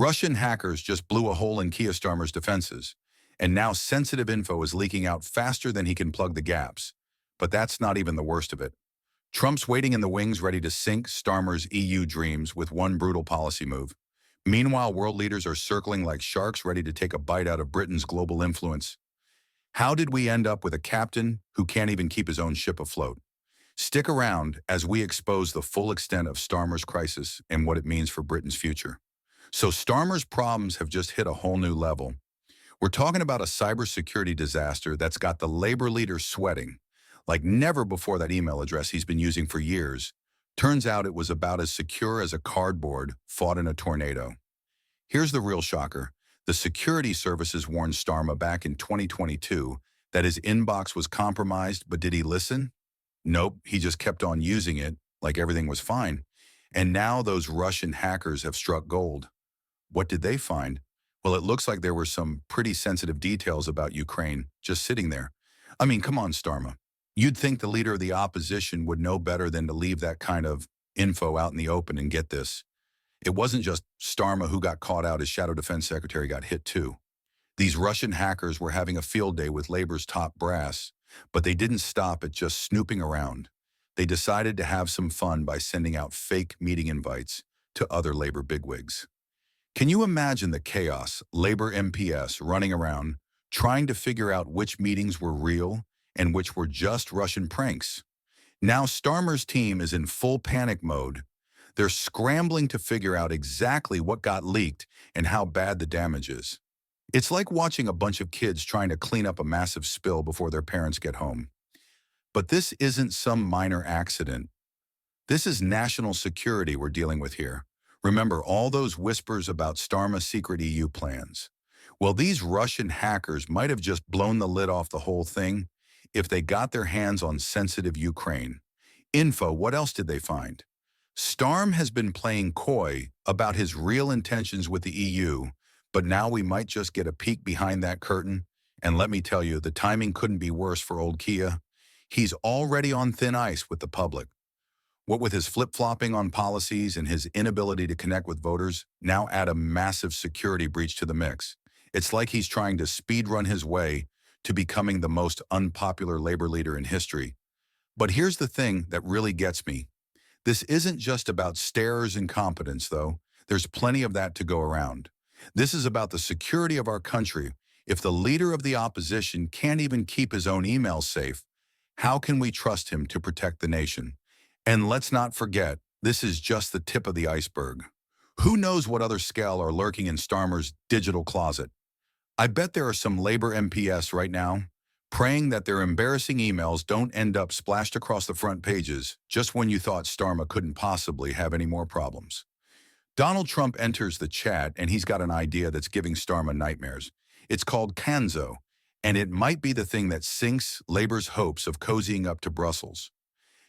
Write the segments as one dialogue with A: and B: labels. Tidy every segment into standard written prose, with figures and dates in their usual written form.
A: Russian hackers just blew a hole in Keir Starmer's defenses, and now sensitive info is leaking out faster than he can plug the gaps. But that's not even the worst of it. Trump's waiting in the wings ready to sink Starmer's EU dreams with one brutal policy move. Meanwhile, world leaders are circling like sharks ready to take a bite out of Britain's global influence. How did we end up with a captain who can't even keep his own ship afloat? Stick around as we expose the full extent of Starmer's crisis and what it means for Britain's future. So Starmer's problems have just hit a whole new level. We're talking about a cybersecurity disaster that's got the labor leader sweating, like never before. That email address he's been using for years. Turns out it was about as secure as a cardboard fought in a tornado. Here's the real shocker. The security services warned Starmer back in 2022 that his inbox was compromised, but did he listen? Nope, he just kept on using it like everything was fine. And now those Russian hackers have struck gold. What did they find? Well, it looks like there were some pretty sensitive details about Ukraine just sitting there. I mean, come on, Starmer. You'd think the leader of the opposition would know better than to leave that kind of info out in the open. And get this. It wasn't just Starmer who got caught out. His shadow defense secretary got hit too. These Russian hackers were having a field day with Labor's top brass, but they didn't stop at just snooping around. They decided to have some fun by sending out fake meeting invites to other Labor bigwigs. Can you imagine the chaos? Labor MPs running around, trying to figure out which meetings were real and which were just Russian pranks. Now Starmer's team is in full panic mode. They're scrambling to figure out exactly what got leaked and how bad the damage is. It's like watching a bunch of kids trying to clean up a massive spill before their parents get home. But this isn't some minor accident. This is national security we're dealing with here. Remember all those whispers about Starmer's secret EU plans? Well, these Russian hackers might have just blown the lid off the whole thing if they got their hands on sensitive Ukraine info. What else did they find? Starm has been playing coy about his real intentions with the EU, but now we might just get a peek behind that curtain. And let me tell you, the timing couldn't be worse for old Kia. He's already on thin ice with the public. What with his flip-flopping on policies and his inability to connect with voters, now add a massive security breach to the mix. It's like he's trying to speed-run his way to becoming the most unpopular labor leader in history. But here's the thing that really gets me. This isn't just about stares and competence, though. There's plenty of that to go around. This is about the security of our country. If the leader of the opposition can't even keep his own emails safe, how can we trust him to protect the nation? And let's not forget, this is just the tip of the iceberg. Who knows what other scale are lurking in Starmer's digital closet? I bet there are some Labor MPs right now praying that their embarrassing emails don't end up splashed across the front pages just when you thought Starmer couldn't possibly have any more problems. Donald Trump enters the chat and he's got an idea that's giving Starmer nightmares. It's called Canzo, and it might be the thing that sinks Labor's hopes of cozying up to Brussels.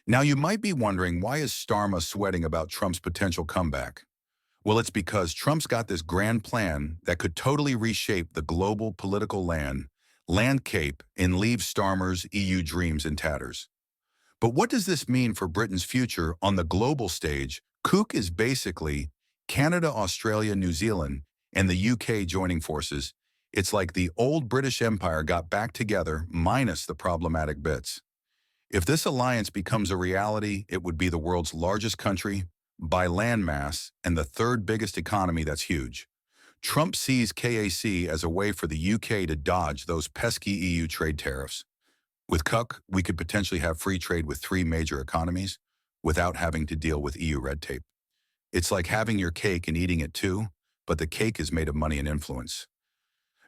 A: Now you might be wondering, why is Starmer sweating about Trump's potential comeback? Well, it's because Trump's got this grand plan that could totally reshape the global political landscape and leave Starmer's EU dreams in tatters. But what does this mean for Britain's future on the global stage? Cook is basically Canada, Australia, New Zealand, and the UK joining forces. It's like the old British Empire got back together, minus the problematic bits. If this alliance becomes a reality, it would be the world's largest country by landmass and the third biggest economy. That's huge. Trump sees KAC as a way for the UK to dodge those pesky EU trade tariffs. With Cook, we could potentially have free trade with three major economies without having to deal with EU red tape. It's like having your cake and eating it too, but the cake is made of money and influence.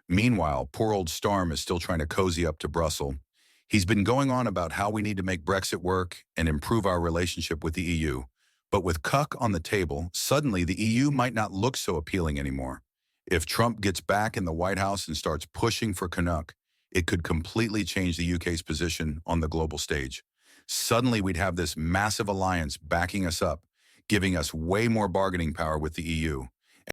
A: Meanwhile, poor old Starm is still trying to cozy up to Brussels. He's been going on about how we need to make Brexit work and improve our relationship with the EU. But with Cook on the table, suddenly the EU might not look so appealing anymore. If Trump gets back in the White House and starts pushing for Canuck, it could completely change the UK's position on the global stage. Suddenly we'd have this massive alliance backing us up, giving us way more bargaining power with the EU.